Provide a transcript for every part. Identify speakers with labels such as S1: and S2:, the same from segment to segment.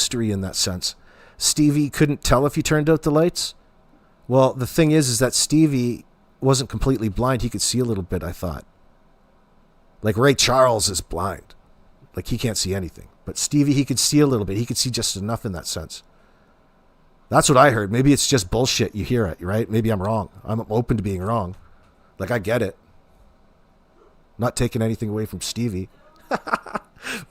S1: mystery in that sense. Stevie couldn't tell if he turned out the lights. Well, the thing is that Stevie wasn't completely blind. He could see a little bit, I thought. Like Ray Charles is blind. Like he can't see anything. But Stevie, he could see a little bit. He could see just enough in that sense. That's what I heard. Maybe it's just bullshit. You hear it, right? Maybe I'm wrong. I'm open to being wrong. Like, I get it. Not taking anything away from Stevie.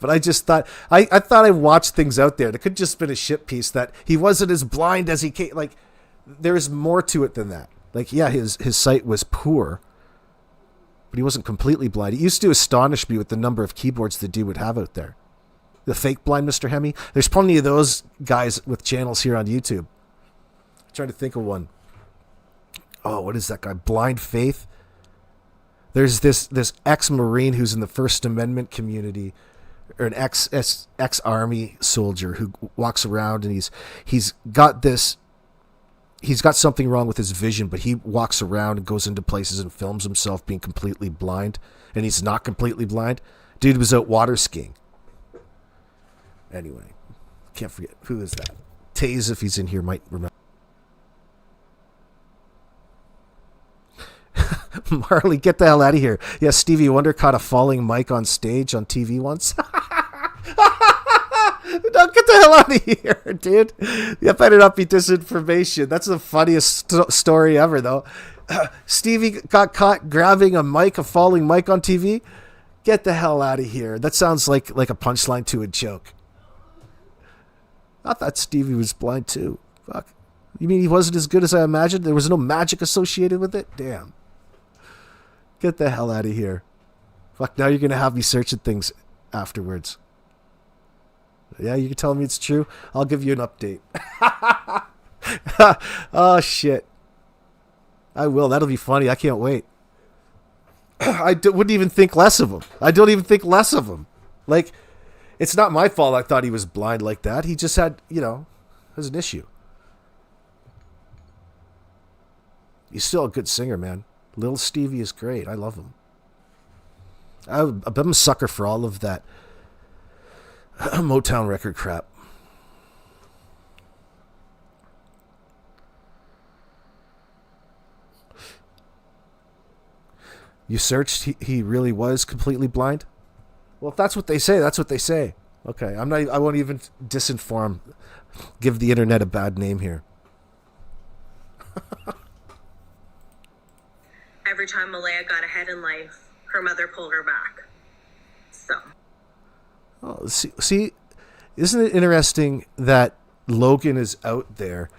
S1: But I just thought, I thought I watched things out there. It could just been a shit piece that he wasn't as blind as he came. Like, there's more to it than that. Like, yeah, his sight was poor, but he wasn't completely blind. It used to astonish me with the number of keyboards the dude would have out there. The fake blind Mr. Hemi. There's plenty of those guys with channels here on YouTube. I'm trying to think of one. Oh, what is that guy? Blind Faith. There's this ex-Marine who's in the First Amendment community, or an ex-Army soldier who walks around and he's got something wrong with his vision, but he walks around and goes into places and films himself being completely blind, and he's not completely blind. Dude was out water skiing. Anyway, can't forget. Who is that? Taze, if he's in here, might remember. Marley, get the hell out of here. Yeah, Stevie Wonder caught a falling mic on stage on TV once. No, get the hell out of here, dude. That better not be disinformation. That's the funniest story ever, though. Stevie got caught grabbing a falling mic on TV. Get the hell out of here. That sounds like a punchline to a joke. I thought Stevie was blind too. Fuck. You mean he wasn't as good as I imagined? There was no magic associated with it? Damn. Get the hell out of here. Fuck, now you're going to have me searching things afterwards. Yeah, you can tell me it's true. I'll give you an update. Oh, shit. I will. That'll be funny. I can't wait. Wouldn't even think less of him. I don't even think less of him. Like, it's not my fault I thought he was blind like that. He just had, has an issue. He's still a good singer, man. Little Stevie is great. I love him. I'm a sucker for all of that Motown record crap. You searched, he really was completely blind? Well, if that's what they say, that's what they say. Okay, I won't even disinform, give the internet a bad name here.
S2: Every time Malaya got ahead in life, her mother pulled her back. So.
S1: Oh, see, isn't it interesting that Logan is out there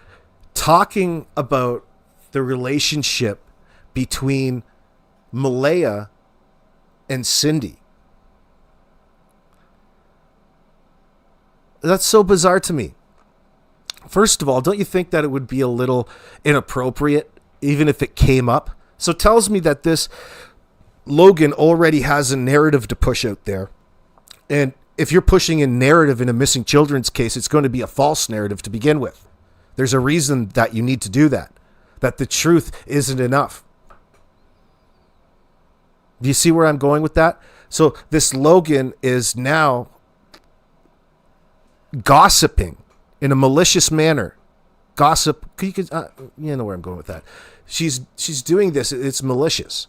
S1: talking about the relationship between Malaya and Cindy? That's so bizarre to me. First of all, don't you think that it would be a little inappropriate, even if it came up? So it tells me that this Logan already has a narrative to push out there. And if you're pushing a narrative in a missing children's case, it's going to be a false narrative to begin with. There's a reason that you need to do that. That the truth isn't enough. Do you see where I'm going with that? So this Logan is now gossiping in a malicious manner. Gossip, you know where I'm going with that. She's doing this. It's malicious.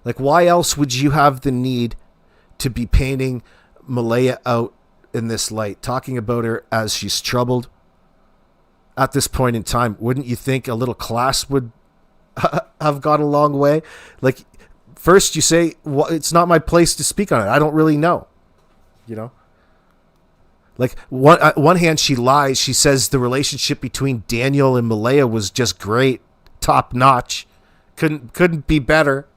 S1: Like, why else would you have the need to be painting Malaya out in this light, talking about her as she's troubled? At this point in time, wouldn't you think a little class would have gone a long way? Like, first you say, well, it's not my place to speak on it. I don't really know. Like, one hand she lies. She says the relationship between Daniel and Malaya was just great, top notch, couldn't be better.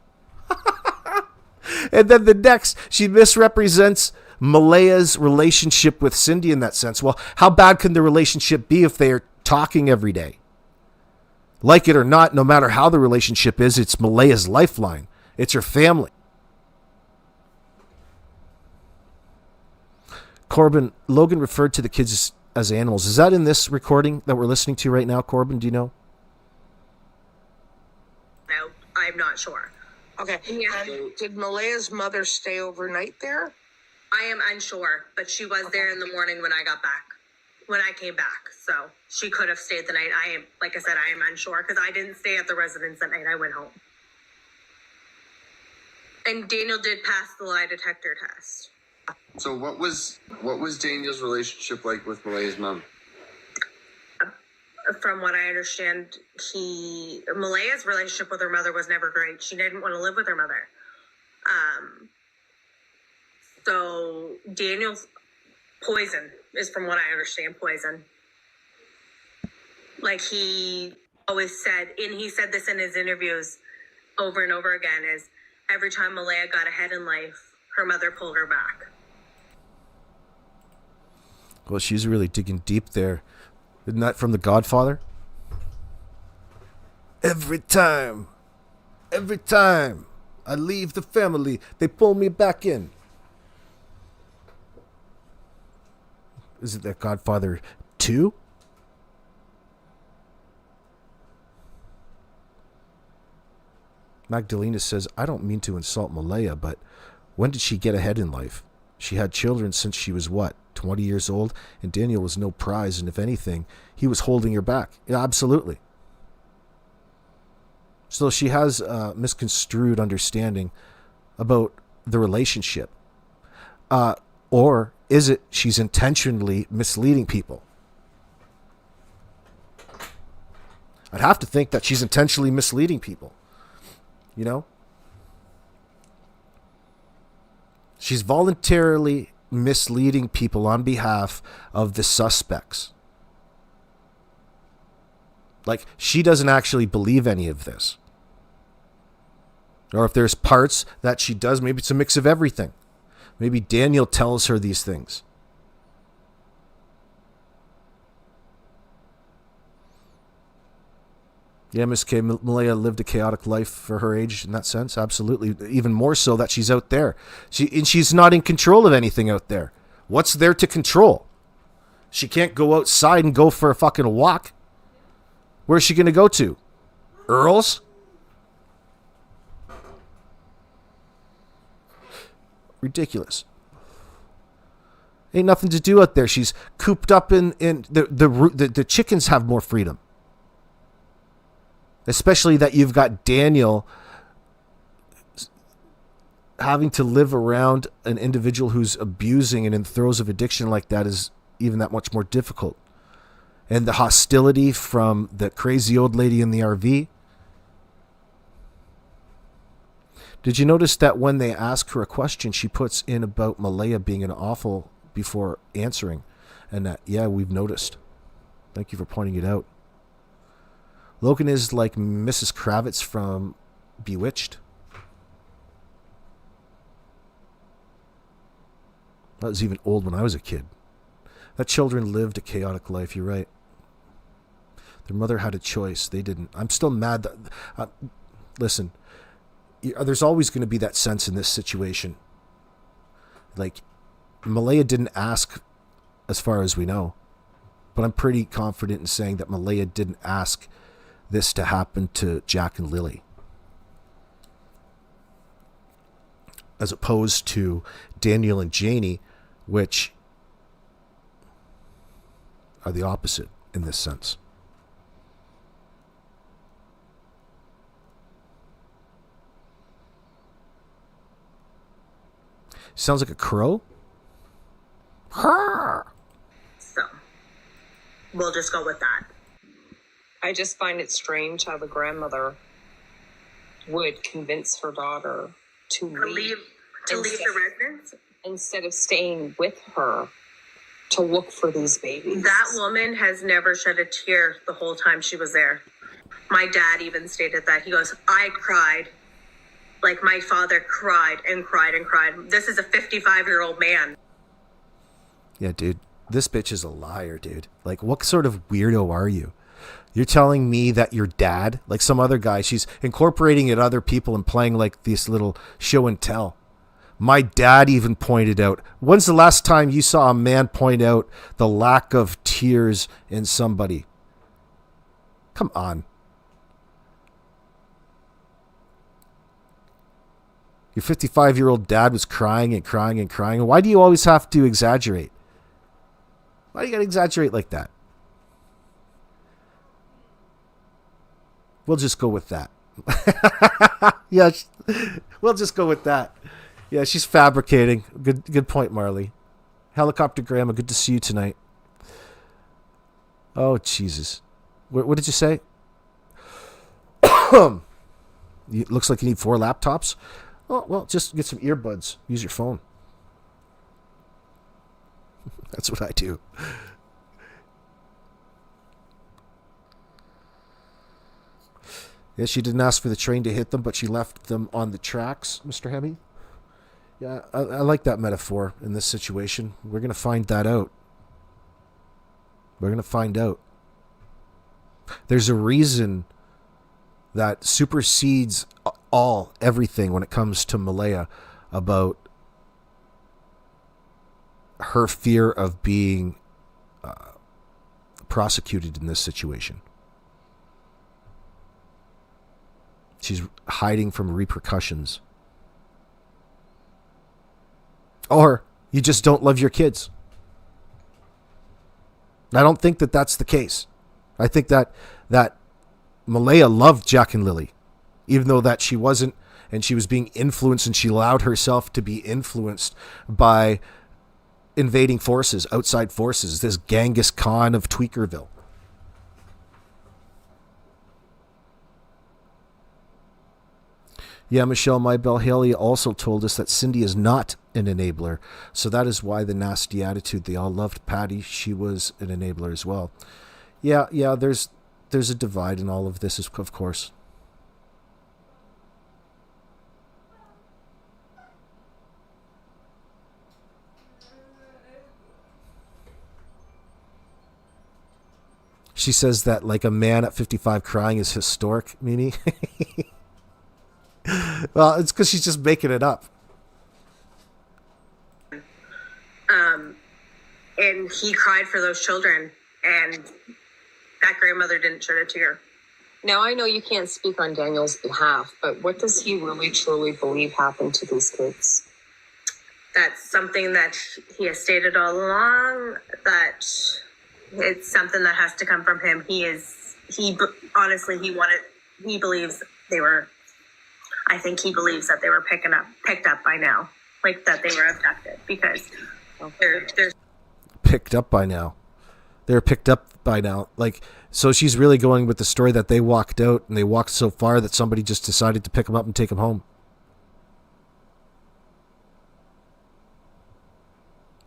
S1: And then the next, she misrepresents Malaya's relationship with Cindy in that sense. Well, how bad can the relationship be if they are talking every day? Like it or not, no matter how the relationship is, it's Malaya's lifeline. It's her family. Corbin, Logan referred to the kids as animals. Is that in this recording that we're listening to right now, Corbin? Do you know?
S2: No, I'm not sure.
S3: Okay. Yeah. Did Malaya's mother stay overnight there?
S2: I am unsure, but she was there in the morning when I came back. So she could have stayed the night. Like I said, I am unsure because I didn't stay at the residence that night. I went home. And Daniel did pass the lie detector test.
S3: So what was Daniel's relationship like with Malaya's mom?
S2: From what I understand, Malaya's relationship with her mother was never great. She didn't want to live with her mother. So Daniel's poison is, from what I understand, poison. Like he always said, and he said this in his interviews over and over again, is every time Malaya got ahead in life, her mother pulled her back.
S1: Well, she's really digging deep there. Isn't that from The Godfather? Every time I leave the family, they pull me back in. Is it that Godfather 2? Magdalena says, I don't mean to insult Malaya, but when did she get ahead in life? She had children since she was, 20 years old? And Daniel was no prize, and if anything, he was holding her back. Yeah, absolutely. So she has a misconstrued understanding about the relationship. Or is it she's intentionally misleading people? I'd have to think that she's intentionally misleading people. You know? She's voluntarily misleading people on behalf of the suspects. Like, she doesn't actually believe any of this. Or if there's parts that she does, maybe it's a mix of everything. Maybe Daniel tells her these things. Yeah, Miss K, Malaya lived a chaotic life for her age in that sense. Absolutely. Even more so that she's out there. She's not in control of anything out there. What's there to control? She can't go outside and go for a fucking walk. Where's she going to go to? Earl's? Ridiculous. Ain't nothing to do out there. She's cooped up in the chickens have more freedom. Especially that you've got Daniel having to live around an individual who's abusing and in the throes of addiction like that is even that much more difficult. And the hostility from the crazy old lady in the RV. Did you notice that when they ask her a question, she puts in about Malaya being an awful before answering? And that, yeah, we've noticed. Thank you for pointing it out. Logan is like Mrs. Kravitz from Bewitched. That was even old when I was a kid. That children lived a chaotic life, you're right. Their mother had a choice. They didn't. I'm still mad that... listen, there's always going to be that sense in this situation. Like, Malaya didn't ask, as far as we know. But I'm pretty confident in saying that Malaya didn't ask this to happen to Jack and Lily, as opposed to Daniel and Janie, which are the opposite in this sense. Sounds like a crow.
S2: So we'll just go with that.
S4: I just find it strange how the grandmother would convince her daughter to leave
S2: the residence
S4: instead of staying with her to look for these babies.
S2: That woman has never shed a tear the whole time she was there. My dad even stated that. He goes, I cried. Like my father cried and cried and cried. This is a 55-year-old man.
S1: Yeah, dude. This bitch is a liar, dude. Like, what sort of weirdo are you? You're telling me that your dad, like some other guy, she's incorporating at other people and playing like this little show and tell. My dad even pointed out, when's the last time you saw a man point out the lack of tears in somebody? Come on. Your 55-year-old dad was crying and crying and crying. Why do you always have to exaggerate? Why do you got to exaggerate like that? We'll just go with that. Yeah, we'll just go with that. Yeah, she's fabricating. Good point, Marley. Helicopter Grandma, good to see you tonight. Oh, Jesus. What did you say? It looks like you need 4 laptops. Oh, well, just get some earbuds. Use your phone. That's what I do. Yeah, she didn't ask for the train to hit them, but she left them on the tracks, Mr. Hemi. Yeah, I like that metaphor in this situation. We're going to find that out. We're going to find out. There's a reason that supersedes everything when it comes to Malaya about her fear of being prosecuted in this situation. She's hiding from repercussions. Or you just don't love your kids. I don't think that that's the case. I think that Malaya loved Jack and Lily, even though that she wasn't, and she was being influenced, and she allowed herself to be influenced by invading forces, outside forces, this Genghis Khan of Tweakerville. Yeah, Michelle Maybell Haley also told us that Cindy is not an enabler. So that is why the nasty attitude. They all loved Patty. She was an enabler as well. Yeah, there's a divide in all of this, of course. She says that like a man at 55 crying is historic, Mimi. Well, it's because she's just making it up.
S2: And he cried for those children, and that grandmother didn't shed a tear.
S4: Now, I know you can't speak on Daniel's behalf, but what does he really truly believe happened to these kids?
S2: That's something that he has stated all along, that it's something that has to come from him. Honestly, he believes they were, I think he believes that they were picked up by now, like that they were abducted, because they're
S1: picked up by now. They're picked up by now. Like, so she's really going with the story that they walked out, and they walked so far that somebody just decided to pick them up and take them home.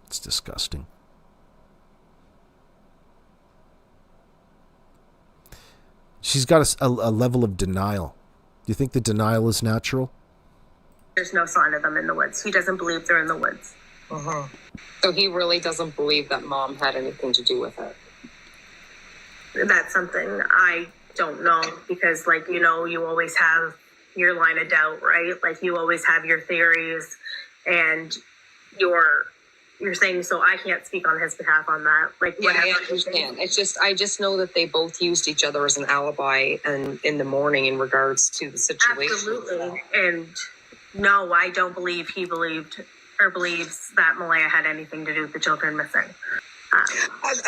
S1: It's disgusting. She's got a level of denial. Do you think the denial is natural?
S2: There's no sign of them in the woods. He doesn't believe they're in the woods.
S4: Uh-huh. So he really doesn't believe that mom had anything to do with it.
S2: That's something I don't know, because, like, you know, you always have your line of doubt, right? Like, you always have your theories and your things, so I can't speak on his behalf on that. Like,
S4: yeah, I understand. I just know that they both used each other as an alibi and in the morning in regards to the situation.
S2: Absolutely. And no, I don't believe he believed or believes that Malaya had anything to do with the children missing.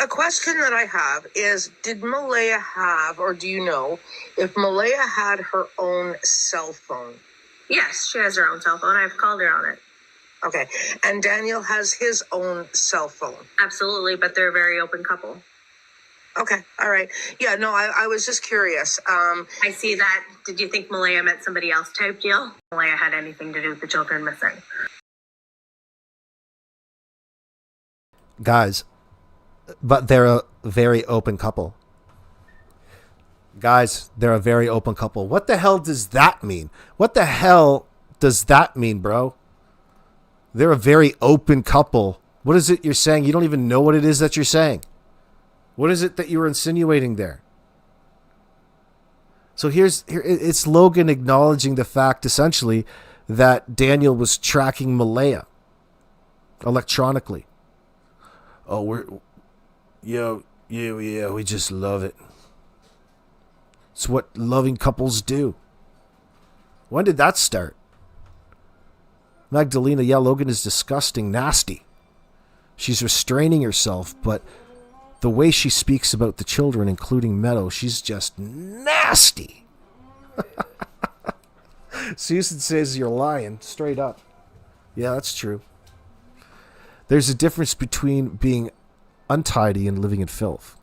S5: A question that I have is, did Malaya have, or do you know, if Malaya had her own cell phone?
S2: Yes, she has her own cell phone. I've called her on it.
S5: Okay. And Daniel has his own cell phone?
S2: Absolutely, but they're a very open couple.
S5: Okay. All right. Yeah, no, I was just curious.
S2: I see that. Did you think Malaya met somebody else type deal? Malaya had anything to do with the children missing.
S1: Guys, but they're a very open couple. Guys, they're a very open couple. What the hell does that mean? What the hell does that mean, bro? They're a very open couple. What is it you're saying? You don't even know what it is that you're saying. What is it that you were insinuating there? So here it's Logan acknowledging the fact, essentially, that Daniel was tracking Malaya electronically. Oh, we just love it. It's what loving couples do. When did that start? Magdalena, yeah, Logan is disgusting, nasty. She's restraining herself, but the way she speaks about the children, including Meadow, she's just nasty. Susan says you're lying, straight up. Yeah, that's true. There's a difference between being untidy and living in filth.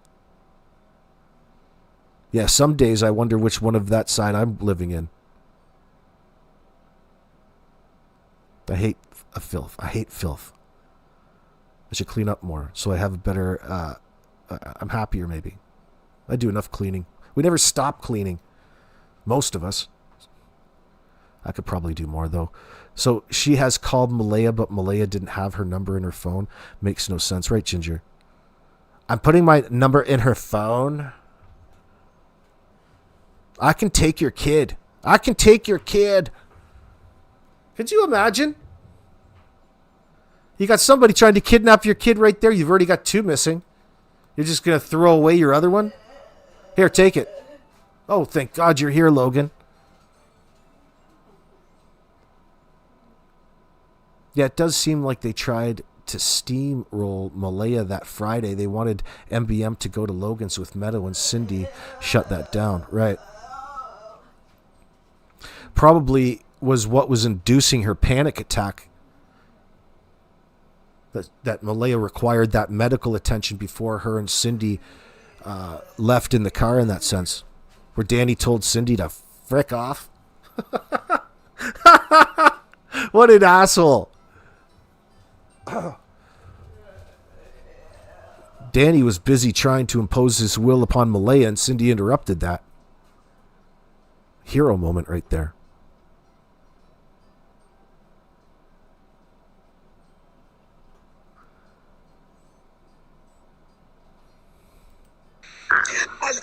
S1: Yeah, some days I wonder which one of that side I'm living in. I hate filth. I hate filth. I should clean up more so I have a better... I'm happier, maybe. I do enough cleaning. We never stop cleaning. Most of us. I could probably do more, though. So she has called Malaya, but Malaya didn't have her number in her phone. Makes no sense. Right, Ginger? I'm putting my number in her phone. I can take your kid. I can take your kid. Could you imagine? You got somebody trying to kidnap your kid right there. You've already got two missing. You're just going to throw away your other one? Here, take it. Oh, thank God you're here, Logan. Yeah, it does seem like they tried to steamroll Malaya that Friday. They wanted MBM to go to Logan's with Meadow, and Cindy shut that down. Right. Probably was what was inducing her panic attack. That Malaya required that medical attention before her and Cindy left in the car, in that sense. Where Danny told Cindy to frick off. What an asshole. Danny was busy trying to impose his will upon Malaya, and Cindy interrupted that. Hero moment right there.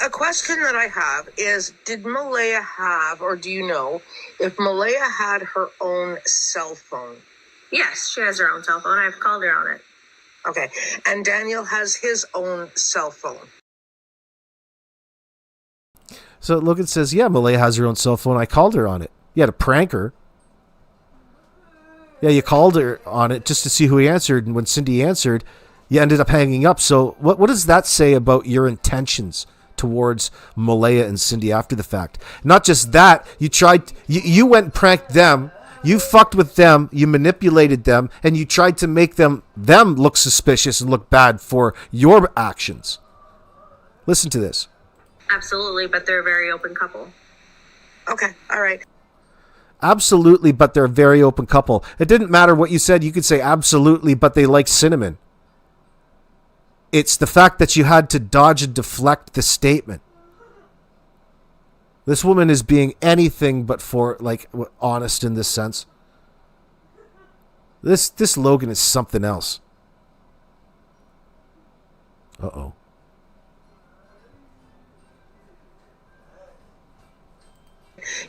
S5: A question that I have is, did Malaya have, or do you know, if Malaya had her own cell phone?
S2: Yes, she has her own cell phone. I've called her on it.
S5: Okay. And Daniel has his own cell phone.
S1: So Logan says, yeah, Malaya has her own cell phone. I called her on it. You had to prank her. Yeah, you called her on it just to see who he answered. And when Cindy answered, you ended up hanging up. So what does that say about your intentions towards Malaya and Cindy after the fact? Not just that, you went and pranked them. You fucked with them, you manipulated them, and you tried to make them look suspicious and look bad for your actions. Listen to this.
S2: Absolutely, but they're a very open couple.
S5: Okay, all right.
S1: Absolutely, but they're a very open couple. It didn't matter what you said. You could say absolutely, but they like cinnamon. It's the fact that you had to dodge and deflect the statement. This woman is being anything but honest in this sense. This Logan is something else. Uh-oh.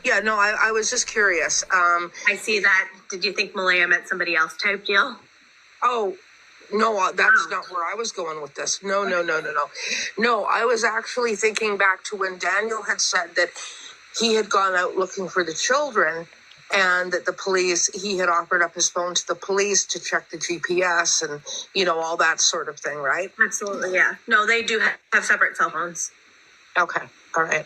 S5: Yeah, no, I was just curious.
S2: I see that. Did you think Malaya met somebody else type deal?
S5: Oh, no, that's not where I was going with this. No. No, I was actually thinking back to when Daniel had said that he had gone out looking for the children, and that the police, he had offered up his phone to the police to check the GPS and, all that sort of thing, right?
S2: Absolutely, yeah. No, they do have separate cell phones.
S5: Okay, all right.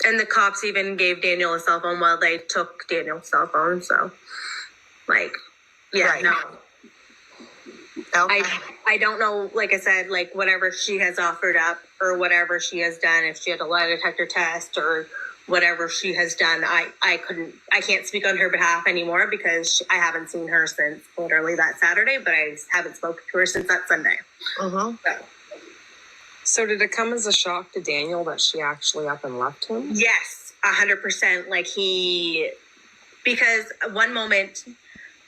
S2: And the cops even gave Daniel a cell phone while they took Daniel's cell phone. So, yeah,
S5: right.
S2: No.
S5: Okay.
S2: I don't know, like I said, whatever she has offered up or whatever she has done, if she had a lie detector test or whatever she has done, I can't speak on her behalf anymore because I haven't seen her since literally that Saturday, but I haven't spoken to her since that Sunday.
S5: Uh-huh.
S4: So did it come as a shock to Daniel that she actually up and left him?
S2: Yes, 100%. Because one moment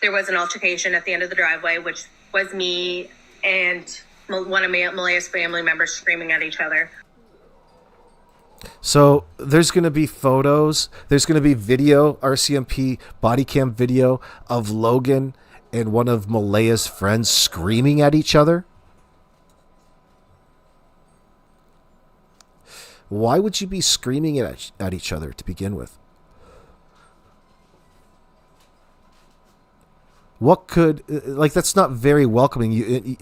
S2: there was an altercation at the end of the driveway, which was me and one of Malaya's family members screaming at each other.
S1: So there's going to be photos. There's going to be video, RCMP body cam video of Logan and one of Malaya's friends screaming at each other. Why would you be screaming at each other to begin with? What could, like, that's not very welcoming.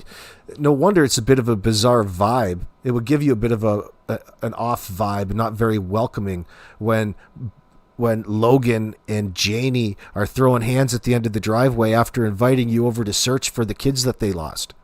S1: No wonder it's a bit of a bizarre vibe. It would give you a bit of an off vibe, not very welcoming when Logan and Janie are throwing hands at the end of the driveway after inviting you over to search for the kids that they lost.